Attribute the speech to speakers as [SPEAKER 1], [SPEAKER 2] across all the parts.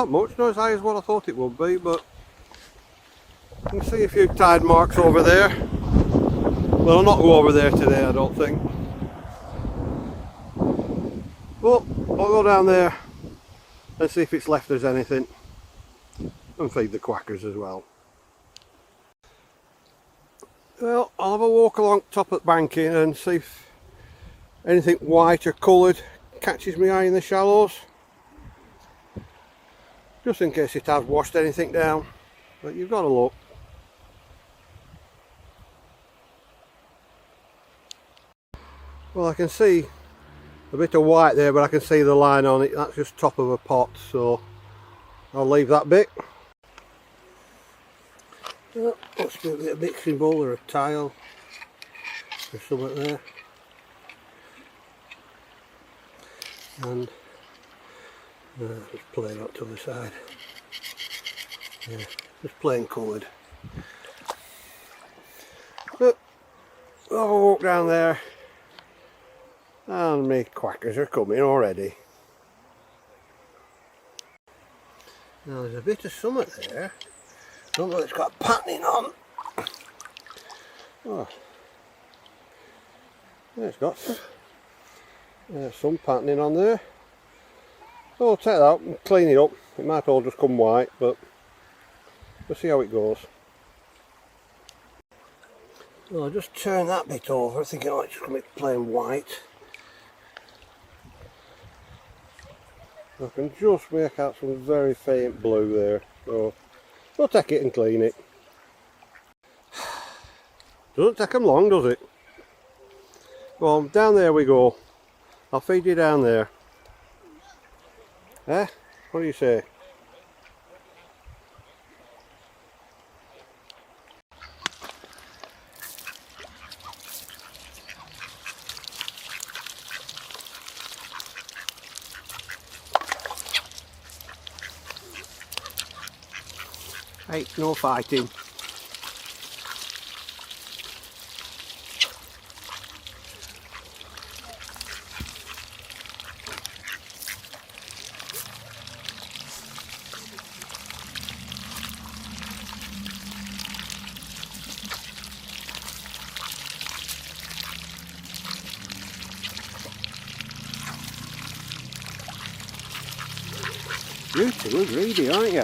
[SPEAKER 1] that much, not as high as what I thought it would be, but you can see a few tide marks over there. Well, I'll not go over there today, I don't think. But I'll go down there and see if it's left us anything, and feed the quackers as well. Well, I'll have a walk along top of the banking and see if anything white or coloured catches my eye in the shallows, just in case it has washed anything down, but you've got to look. Well, I can see a bit of white there, but I can see the line on it. That's just top of a pot, so I'll leave that bit. Oh, must be a bit of mixing bowl or a tile or something there. And just plain up to the side. Yeah, just plain coloured. But I'll walk down there, and my quackers are coming already. Now there's a bit of summit there. I don't know if it's got patterning on. Oh, yeah, it's got some patterning on there. So I'll take that out and clean it up. It might all just come white, but we'll see how it goes. Well, I'll just turn that bit over, thinking oh, it's just going to be plain white. I can just make out some very faint blue there, so we'll take it and clean it. Doesn't take them long, does it? Well, down there we go. I'll feed you down there. Eh? What do you say? Hey, no fighting. You two are greedy, aren't you?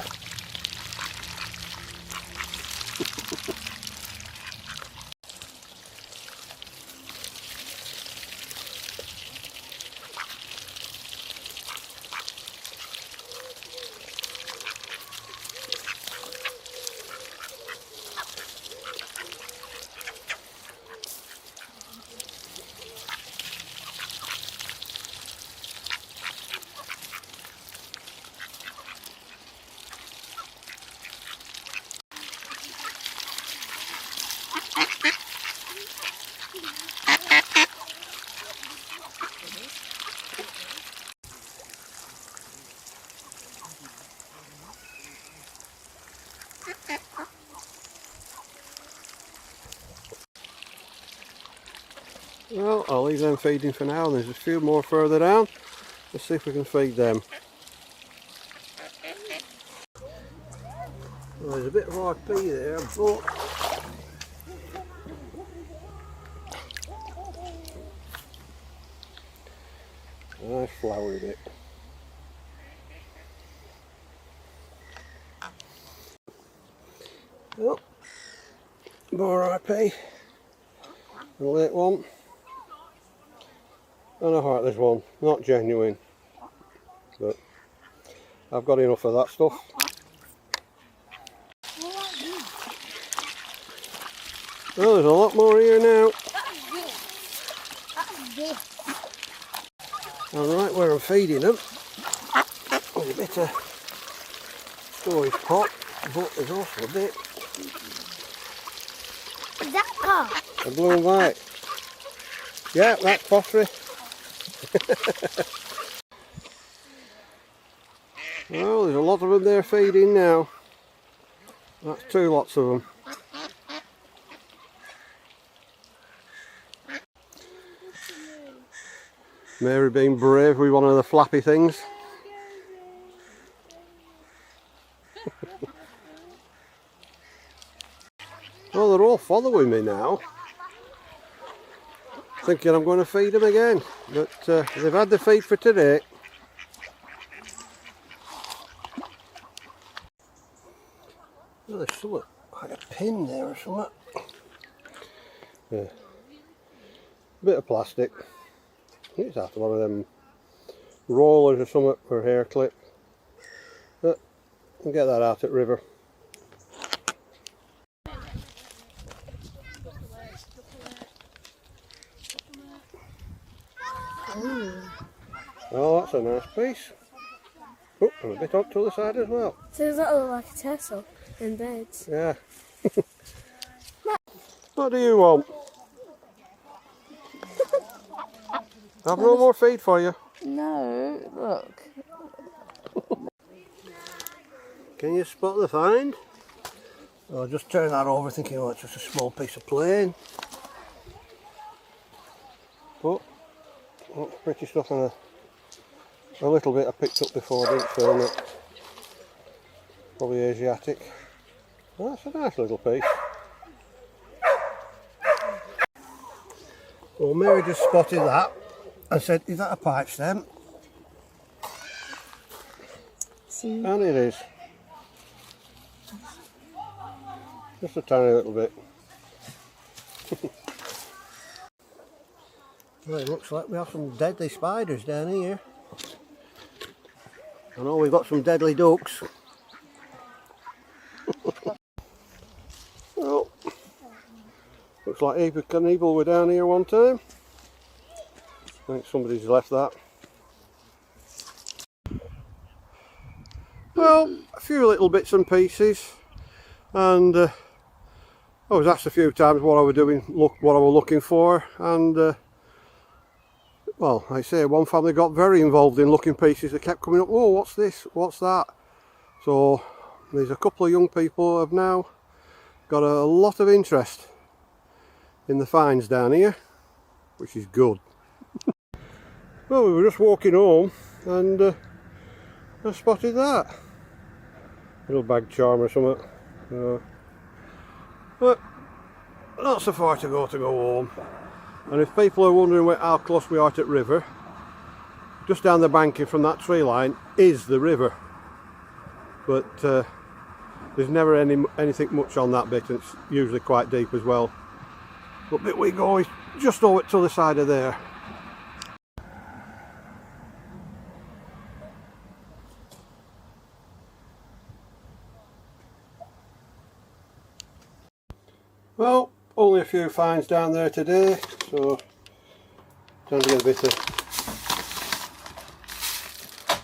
[SPEAKER 1] Well, I'll leave them feeding for now, and there's a few more further down. Let's see if we can feed them. Well, there's a bit of RP there, but nice flowery bit. Well, more RP, a late one. And a heartless one, not genuine, but I've got enough of that stuff. Well, there's a lot more here now. And right where I'm feeding them, there's a bit of storage pot, but there's also a bit.
[SPEAKER 2] Is that car?
[SPEAKER 1] A blue and white. Yeah, that's phosphorus. Well, there's a lot of them there feeding now. That's two lots of them. Mary being brave with one of the flappy things. bother with me now, thinking I'm going to feed them again, but they've had the feed for today. Oh, there's something like a pin there or something. Yeah. A bit of plastic. I think it's after one of them rollers or something for a hair clip. But I'll get that out at River. Oh, that's a nice piece. Oh, and a bit up to the side as well.
[SPEAKER 2] So does that look like a tassel in beds?
[SPEAKER 1] Yeah. What do you want? I've no more feed for you.
[SPEAKER 2] No, look.
[SPEAKER 1] Can you spot the find? I'll just turn that over thinking, oh, it's just a small piece of plain. But, oh, pretty stuff on a little bit I picked up before I didn't film it. Probably Asiatic. Oh, that's a nice little piece. Well, Mary just spotted that and said, is that a pipe stem?
[SPEAKER 2] See?
[SPEAKER 1] And it is. Just a tiny little bit. Well, it looks like we have some deadly spiders down here. I know we've got some deadly ducks. Well, looks like Eva Knievel were down here one time. I think somebody's left that. Well, a few little bits and pieces, and I was asked a few times what I was doing, what I was looking for, and well, like I say, one family got very involved in looking pieces. They kept coming up, oh, what's this, what's that? So there's a couple of young people who have now got a lot of interest in the finds down here, which is good. Well, we were just walking home and I spotted that little bag charm or something. But not so far to go home. And if people are wondering how close we are to River, just down the banking from that tree line is the river. But there's never anything much on that bit, and it's usually quite deep as well. But bit we go is just over to the side of there. Well, only a few finds down there today, so time to get a bit of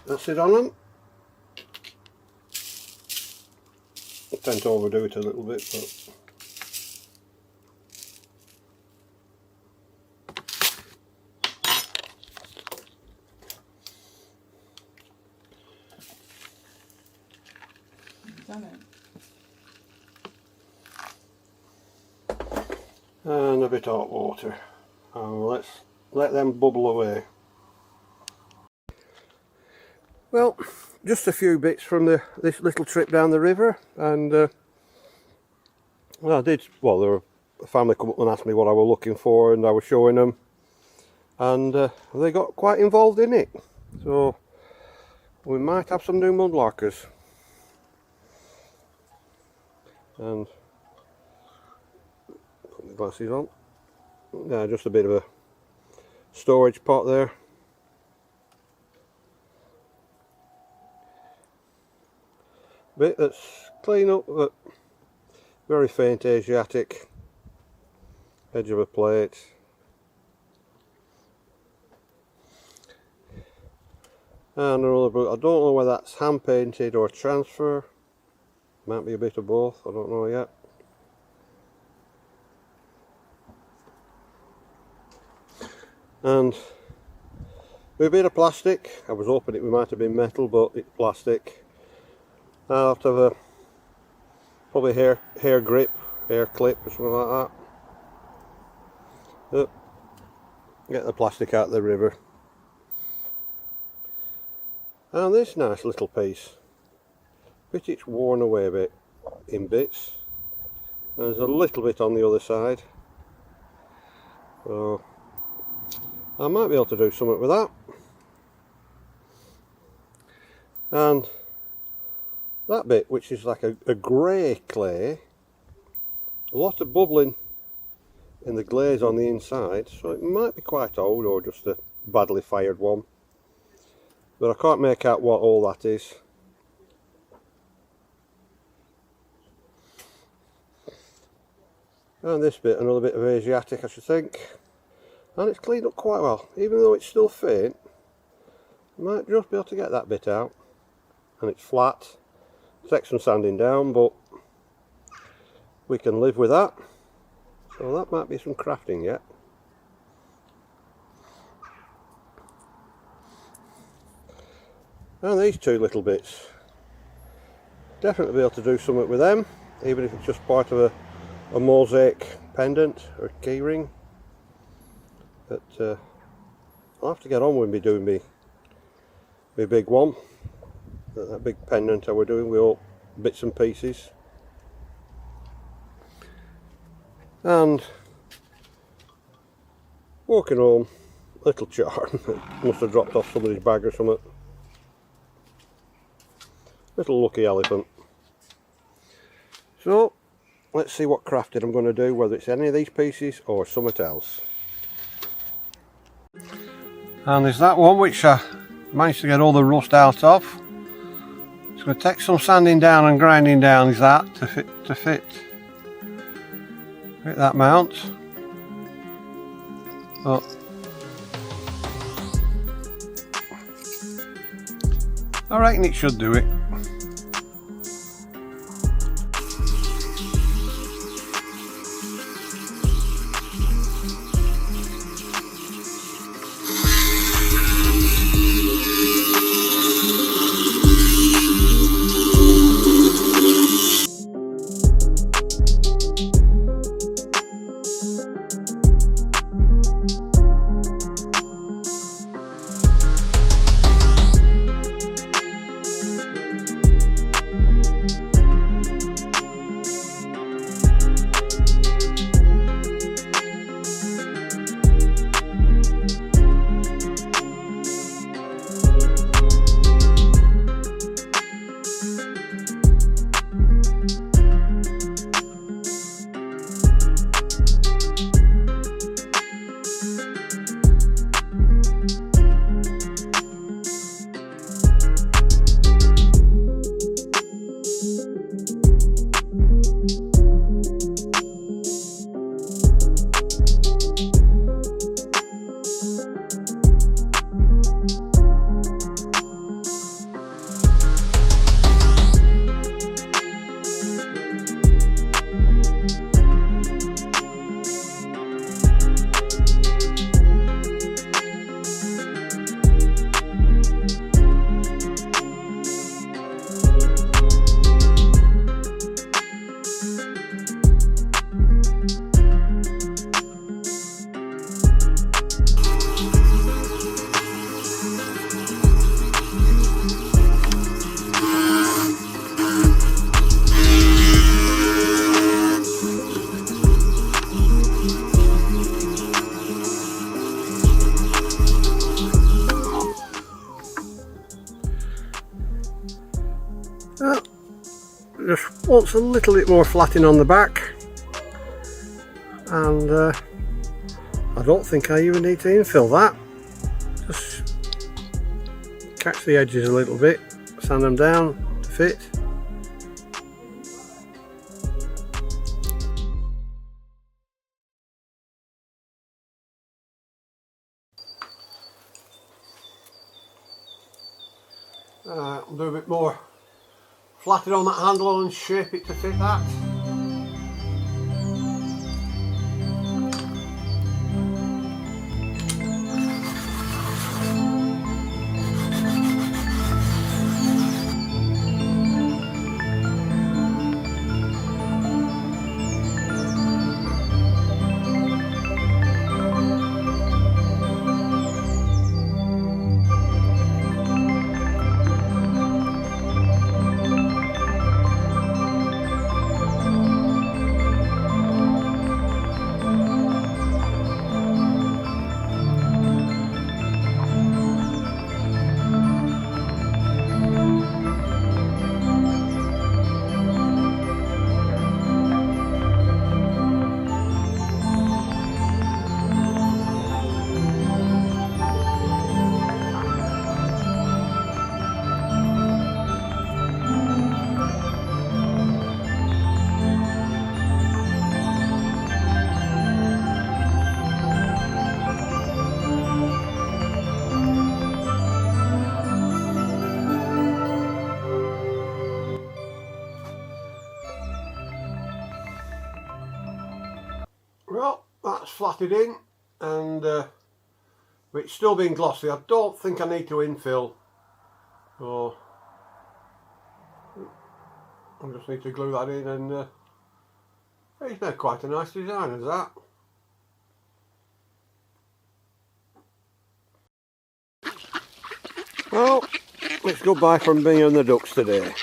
[SPEAKER 1] acid on them. I tend to overdo it a little bit, but
[SPEAKER 2] Done it.
[SPEAKER 1] and a bit of hot water, and let's let them bubble away. Well, just a few bits from this little trip down the river, and well, there were a family come up and asked me what I was looking for, and I was showing them, and they got quite involved in it, so we might have some new mudlarkers. And put my glasses on. Yeah, just a bit of a storage pot there. Bit that's clean up, but very faint Asiatic. Edge of a plate. And another book. I don't know whether that's hand painted or transfer. Might be a bit of both, I don't know yet. And with a bit of plastic, I was hoping it might have been metal, but it's plastic. Out of a probably hair grip, hair clip or something like that. Get the plastic out of the river. And this nice little piece. But it's worn away a bit in bits, There's a little bit on the other side, so I might be able to do something with that. And that bit, which is like a grey clay, a lot of bubbling in the glaze on the inside, so it might be quite old or just a badly fired one, but I can't make out what all that is. And this bit, another bit of Asiatic, I should think, and it's cleaned up quite well, even though it's still faint. I might just be able to get that bit out, and it's flat. Takes some sanding down, but we can live with that. So that might be some crafting yet. And these two little bits, definitely be able to do something with them, even if it's just part of a mosaic pendant or key ring. But I'll have to get on with me doing me big one, that big pendant I were doing with all bits and pieces. And walking home, little charm must have dropped off somebody's bag or something. Little lucky elephant. So let's see what crafting I'm going to do, whether it's any of these pieces or something else. And there's that one which I managed to get all the rust out of. It's going to take some sanding down and grinding down, is that, to fit that mount. But I reckon it should do it. Just wants a little bit more flattening on the back, and I don't think I even need to infill that. Just catch the edges a little bit, sand them down to fit. I'll do a bit more flatten on that handle and shape it to fit that. Well, that's flatted in, and it's still being glossy. I don't think I need to infill, so I just need to glue that in, and it's made quite a nice design as that. Well, it's goodbye from me and the ducks today.